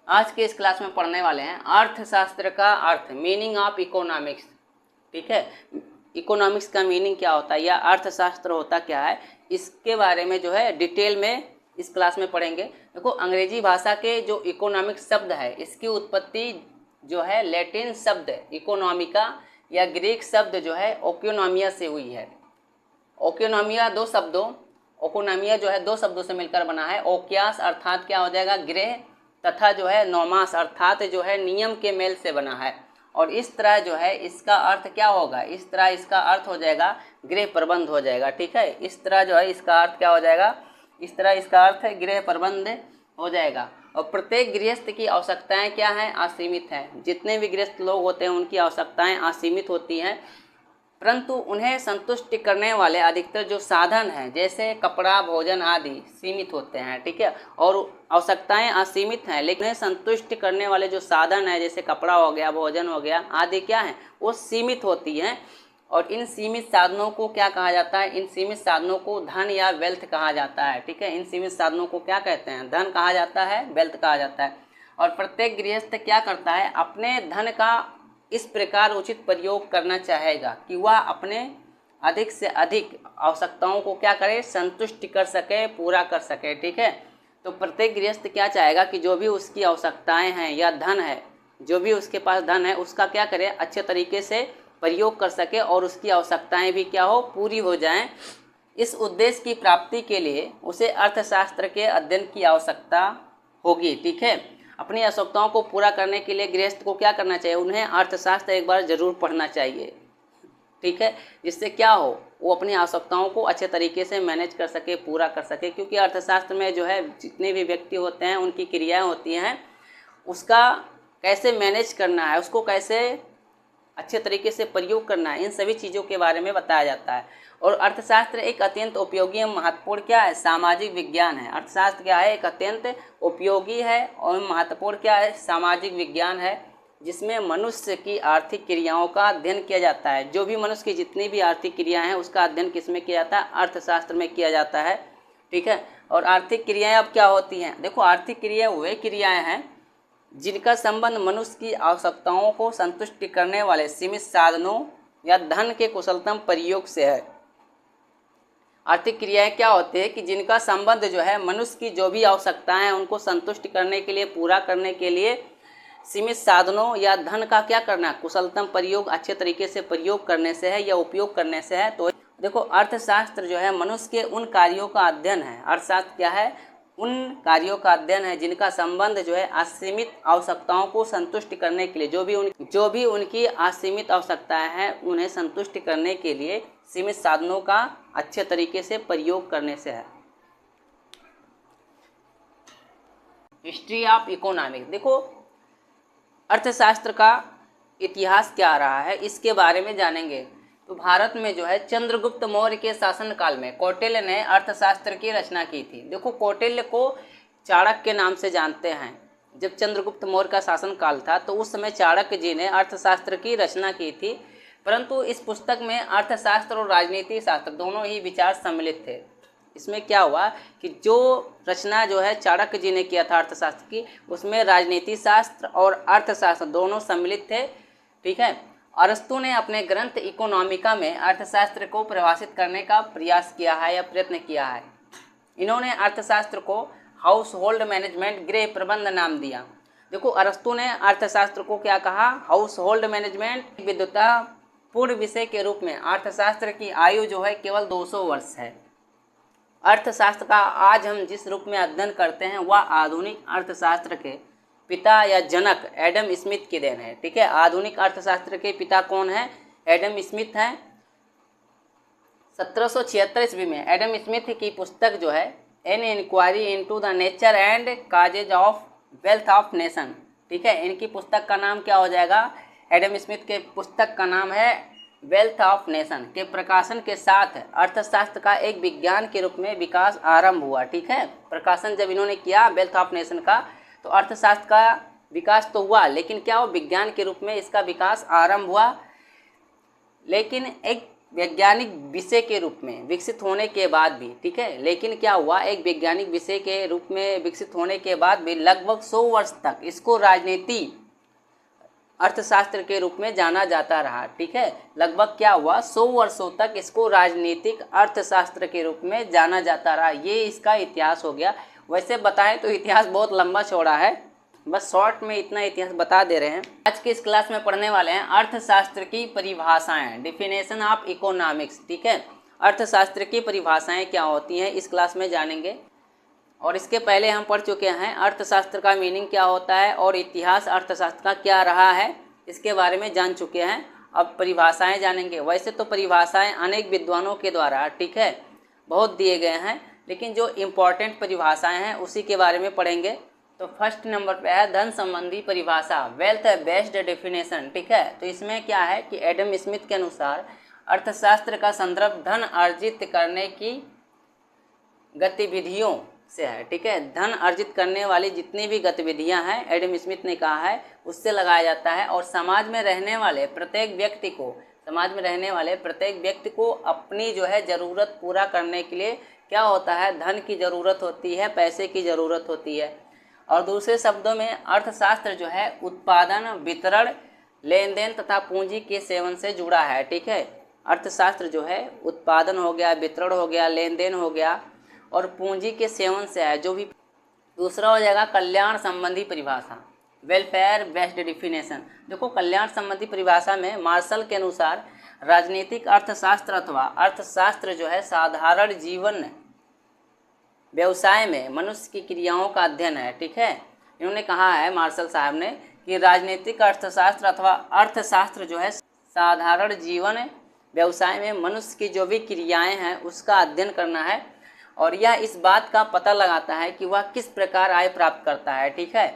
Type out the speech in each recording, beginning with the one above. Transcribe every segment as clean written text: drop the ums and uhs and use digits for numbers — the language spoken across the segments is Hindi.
आज के इस क्लास में पढ़ने वाले हैं अर्थशास्त्र का अर्थ, मीनिंग ऑफ इकोनॉमिक्स। ठीक है, इकोनॉमिक्स का मीनिंग क्या होता है या अर्थशास्त्र होता क्या है, इसके बारे में जो है डिटेल में इस क्लास में पढ़ेंगे। देखो, अंग्रेजी भाषा के जो इकोनॉमिक्स शब्द है इसकी उत्पत्ति जो है लैटिन शब्द इकोनॉमिका या ग्रीक शब्द जो है ओकोनोमिया से हुई है। ओकोनोमिया ओकोनोमिया जो है दो शब्दों से मिलकर बना है। ओक्यास अर्थात क्या हो जाएगा, गृह, तथा जो है नोमास अर्थात जो है नियम के मेल से बना है। और इस तरह जो है इसका अर्थ क्या होगा, इस तरह इसका अर्थ हो जाएगा गृह प्रबंध हो जाएगा। ठीक है, इस तरह जो है इसका अर्थ क्या हो जाएगा, इस तरह इसका अर्थ है गृह प्रबंध हो जाएगा। और प्रत्येक गृहस्थ की आवश्यकताएं क्या हैं, असीमित हैं। जितने भी गृहस्थ लोग होते हैं उनकी आवश्यकताएं असीमित होती हैं, परंतु उन्हें संतुष्ट करने वाले अधिकतर जो साधन हैं जैसे कपड़ा, भोजन आदि सीमित होते हैं। ठीक है, और आवश्यकताएं असीमित हैं लेकिन उन्हें संतुष्ट करने वाले जो साधन हैं जैसे कपड़ा हो गया, भोजन हो गया आदि क्या हैं, वो सीमित होती हैं। और इन सीमित साधनों को क्या कहा जाता है, इन सीमित साधनों को धन या वेल्थ कहा जाता है। ठीक है, इन सीमित साधनों को क्या कहते हैं, धन कहा जाता है, वेल्थ कहा जाता है। और प्रत्येक गृहस्थ क्या करता है, अपने धन का इस प्रकार उचित प्रयोग करना चाहेगा कि वह अपने अधिक से अधिक आवश्यकताओं को क्या करे, संतुष्ट कर सके, पूरा कर सके। ठीक है, तो प्रत्येक गृहस्थ क्या चाहेगा कि जो भी उसकी आवश्यकताएं हैं या धन है, जो भी उसके पास धन है उसका क्या करे, अच्छे तरीके से प्रयोग कर सके और उसकी आवश्यकताएं भी क्या हो, पूरी हो जाएं। इस उद्देश्य की प्राप्ति के लिए उसे अर्थशास्त्र के अध्ययन की आवश्यकता होगी। ठीक है, अपनी आवश्यकताओं को पूरा करने के लिए गृहस्थ को क्या करना चाहिए, उन्हें अर्थशास्त्र एक बार जरूर पढ़ना चाहिए। ठीक है, जिससे क्या हो, वो अपनी आवश्यकताओं को अच्छे तरीके से मैनेज कर सके, पूरा कर सके। क्योंकि अर्थशास्त्र में जो है जितने भी व्यक्ति होते हैं उनकी क्रियाएं होती हैं, उसका कैसे मैनेज करना है, उसको कैसे अच्छे तरीके से प्रयोग करना है, इन सभी चीज़ों के बारे में बताया जाता है। और अर्थशास्त्र एक अत्यंत उपयोगी एवं महत्वपूर्ण क्या है, सामाजिक विज्ञान है। अर्थशास्त्र क्या है, एक अत्यंत उपयोगी है और महत्वपूर्ण क्या है, सामाजिक विज्ञान है, जिसमें मनुष्य की आर्थिक क्रियाओं का अध्ययन किया जाता है। जो भी मनुष्य की जितनी भी आर्थिक क्रियाएं हैं उसका अध्ययन किस में किया जाता है, अर्थशास्त्र में किया जाता है। ठीक है, और आर्थिक क्रियाएं अब क्या होती हैं, देखो आर्थिक क्रियाएं वे क्रियाएं हैं जिनका संबंध मनुष्य की आवश्यकताओं को संतुष्ट करने वाले सीमित साधनों या धन के कुशलतम प्रयोग से है। आर्थिक क्रियाएं क्या होती है कि जिनका संबंध जो है मनुष्य की जो भी आवश्यकताएं हैं उनको संतुष्ट करने के लिए, पूरा करने के लिए सीमित साधनों या धन का क्या करना है, कुशलतम प्रयोग, अच्छे तरीके से प्रयोग करने से है या उपयोग करने से है। तो देखो, अर्थशास्त्र जो है मनुष्य के उन कार्यों का अध्ययन है। अर्थशास्त्र क्या है, उन कार्यों का अध्ययन है जिनका संबंध जो है असीमित आवश्यकताओं को संतुष्ट करने के लिए, जो भी उनकी असीमित आवश्यकताएं हैं उन्हें संतुष्ट करने के लिए सीमित साधनों का अच्छे तरीके से प्रयोग करने से है। हिस्ट्री ऑफ इकोनॉमिक्स, देखो अर्थशास्त्र का इतिहास क्या रहा है इसके बारे में जानेंगे। तो भारत में जो है चंद्रगुप्त मौर्य के शासनकाल में कौटिल्य ने अर्थशास्त्र की रचना की थी। देखो, कौटिल्य को चाणक्य के नाम से जानते हैं। जब चंद्रगुप्त मौर्य का शासनकाल था तो उस समय चाणक्य जी ने अर्थशास्त्र की रचना की थी। परंतु इस पुस्तक में अर्थशास्त्र और राजनीति शास्त्र दोनों ही विचार सम्मिलित थे। इसमें क्या हुआ कि जो रचना जो है चाणक्य जी ने किया था अर्थशास्त्र की, उसमें राजनीति शास्त्र और अर्थशास्त्र दोनों सम्मिलित थे। ठीक है, अरस्तु ने अपने ग्रंथ इकोनॉमिका में अर्थशास्त्र को परिभाषित करने का प्रयास किया है या प्रयत्न किया है। इन्होंने अर्थशास्त्र को हाउस होल्ड मैनेजमेंट, गृह प्रबंध नाम दिया। देखो, अरस्तु ने अर्थशास्त्र को क्या कहा, हाउस होल्ड मैनेजमेंट। विद्वतापूर्ण विषय के रूप में अर्थशास्त्र की आयु जो है केवल 200 वर्ष है। अर्थशास्त्र का आज हम जिस रूप में अध्ययन करते हैं वह आधुनिक अर्थशास्त्र के पिता या जनक एडम स्मिथ की देन है। ठीक है, आधुनिक अर्थशास्त्र के पिता कौन है, एडम स्मिथ हैं। 1776 ईस्वी में एडम स्मिथ की पुस्तक जो है an inquiry into the nature and causes of wealth of nation. ठीक है, इनकी पुस्तक का नाम क्या हो जाएगा, एडम स्मिथ के पुस्तक का नाम है वेल्थ ऑफ नेशन के प्रकाशन के साथ अर्थशास्त्र का एक विज्ञान के रूप में विकास आरंभ हुआ। ठीक है, प्रकाशन जब इन्होंने किया वेल्थ ऑफ नेशन का, तो अर्थशास्त्र का विकास तो हुआ लेकिन क्या हो, विज्ञान के रूप में इसका विकास आरंभ हुआ। लेकिन एक वैज्ञानिक विषय के रूप में विकसित होने के बाद भी, ठीक है, लेकिन क्या हुआ, एक वैज्ञानिक विषय के रूप में विकसित होने के बाद भी लगभग 100 वर्ष तक इसको राजनीति अर्थशास्त्र के रूप में जाना जाता रहा। ठीक है, लगभग क्या हुआ, 100 वर्षों तक इसको राजनीतिक अर्थशास्त्र के रूप में जाना जाता रहा। ये इसका इतिहास हो गया। वैसे बताएं तो इतिहास बहुत लंबा चौड़ा है, बस शॉर्ट में इतना इतिहास बता दे रहे हैं। आज के इस क्लास में पढ़ने वाले हैं अर्थशास्त्र की परिभाषाएं, डिफिनेशन ऑफ इकोनॉमिक्स। ठीक है, अर्थशास्त्र की परिभाषाएं क्या होती हैं इस क्लास में जानेंगे। और इसके पहले हम पढ़ चुके हैं अर्थशास्त्र का मीनिंग क्या होता है और इतिहास अर्थशास्त्र का क्या रहा है, इसके बारे में जान चुके हैं। अब परिभाषाएं जानेंगे। वैसे तो परिभाषाएं अनेक विद्वानों के द्वारा, ठीक है, बहुत दिए गए हैं, लेकिन जो इम्पोर्टेंट परिभाषाएं हैं उसी के बारे में पढ़ेंगे। तो फर्स्ट नंबर पे है धन संबंधी परिभाषा, वेल्थ बेस्ड डेफिनेशन। ठीक है, तो इसमें क्या है कि एडम स्मिथ के अनुसार अर्थशास्त्र का संदर्भ धन अर्जित करने की गतिविधियों से है। ठीक है, धन अर्जित करने वाली जितनी भी गतिविधियां हैं, एडम स्मिथ ने कहा है, उससे लगाया जाता है। और समाज में रहने वाले प्रत्येक व्यक्ति को अपनी जो है ज़रूरत पूरा करने के लिए क्या होता है, धन की ज़रूरत होती है, पैसे की ज़रूरत होती है। और दूसरे शब्दों में अर्थशास्त्र जो है उत्पादन, वितरण, लेन देन तथा पूंजी के सेवन से जुड़ा है। ठीक है, अर्थशास्त्र जो है उत्पादन हो गया, वितरण हो गया, लेन देन हो गया और पूंजी के सेवन से है जो भी। दूसरा हो जाएगा कल्याण संबंधी परिभाषा, वेलफेयर बेस्ड डिफिनेशन। देखो, कल्याण संबंधी परिभाषा में मार्शल के अनुसार राजनीतिक अर्थशास्त्र अथवा अर्थशास्त्र जो है साधारण जीवन व्यवसाय में मनुष्य की क्रियाओं का अध्ययन है। ठीक है, इन्होंने कहा है मार्शल साहब ने कि राजनीतिक अर्थशास्त्र अथवा अर्थशास्त्र जो है साधारण जीवन व्यवसाय में मनुष्य की जो भी क्रियाएं हैं उसका अध्ययन करना है और यह इस बात का पता लगाता है कि वह किस प्रकार आय प्राप्त करता है। ठीक है,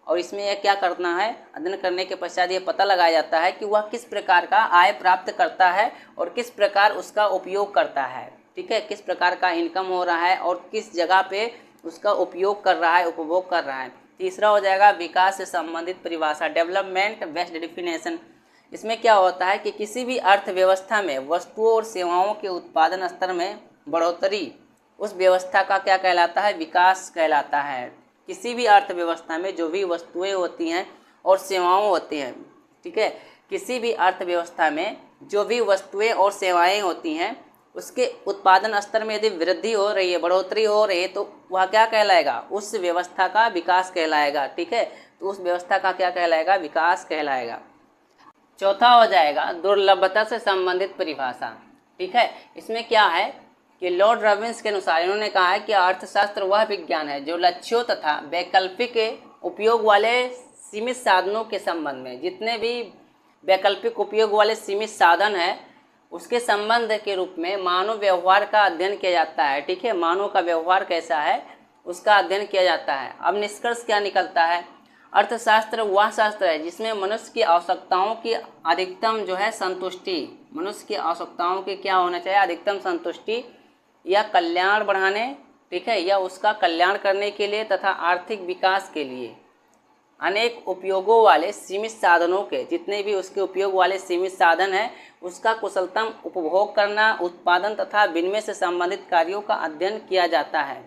और इसमें यह क्या करना है, अध्ययन करने के पश्चात यह पता लगाया जाता है कि वह किस प्रकार का आय प्राप्त करता है और किस प्रकार उसका उपयोग करता है। ठीक है, किस प्रकार का इनकम हो रहा है और किस जगह पे उसका उपयोग कर रहा है, उपभोग कर रहा है। तीसरा हो जाएगा विकास से संबंधित परिभाषा, डेवलपमेंट बेस्ड डिफिनेशन। इसमें क्या होता है कि किसी भी अर्थव्यवस्था में वस्तुओं और सेवाओं के उत्पादन स्तर में बढ़ोतरी उस व्यवस्था का क्या कहलाता है, विकास कहलाता है। किसी भी अर्थव्यवस्था में जो भी वस्तुएं होती हैं और सेवाएं होती हैं, ठीक है, किसी भी अर्थव्यवस्था में जो भी वस्तुएं और सेवाएं होती हैं उसके उत्पादन स्तर में यदि वृद्धि हो रही है, बढ़ोतरी हो रही है, तो वह क्या कहलाएगा, उस व्यवस्था का विकास कहलाएगा। ठीक है, तो उस व्यवस्था का क्या कहलाएगा, विकास कहलाएगा। चौथा हो जाएगा दुर्लभता से संबंधित परिभाषा। ठीक है, इसमें क्या है कि लॉर्ड रॉबिन्स के अनुसार इन्होंने कहा है कि अर्थशास्त्र वह विज्ञान है जो लक्ष्यों तथा वैकल्पिक उपयोग वाले सीमित साधनों के संबंध में, जितने भी वैकल्पिक उपयोग वाले सीमित साधन है उसके संबंध के रूप में मानव व्यवहार का अध्ययन किया जाता है। ठीक है, मानव का व्यवहार कैसा है उसका अध्ययन किया जाता है। अब निष्कर्ष क्या निकलता है, अर्थशास्त्र वह शास्त्र है जिसमें मनुष्य की आवश्यकताओं की अधिकतम जो है संतुष्टि, मनुष्य की आवश्यकताओं की क्या होना चाहिए, अधिकतम संतुष्टि या कल्याण बढ़ाने, ठीक है, या उसका कल्याण करने के लिए तथा आर्थिक विकास के लिए अनेक उपयोगों वाले सीमित साधनों के, जितने भी उसके उपयोग वाले सीमित साधन हैं उसका कुशलतम उपभोग करना, उत्पादन तथा विनिमय से संबंधित कार्यों का अध्ययन किया जाता है।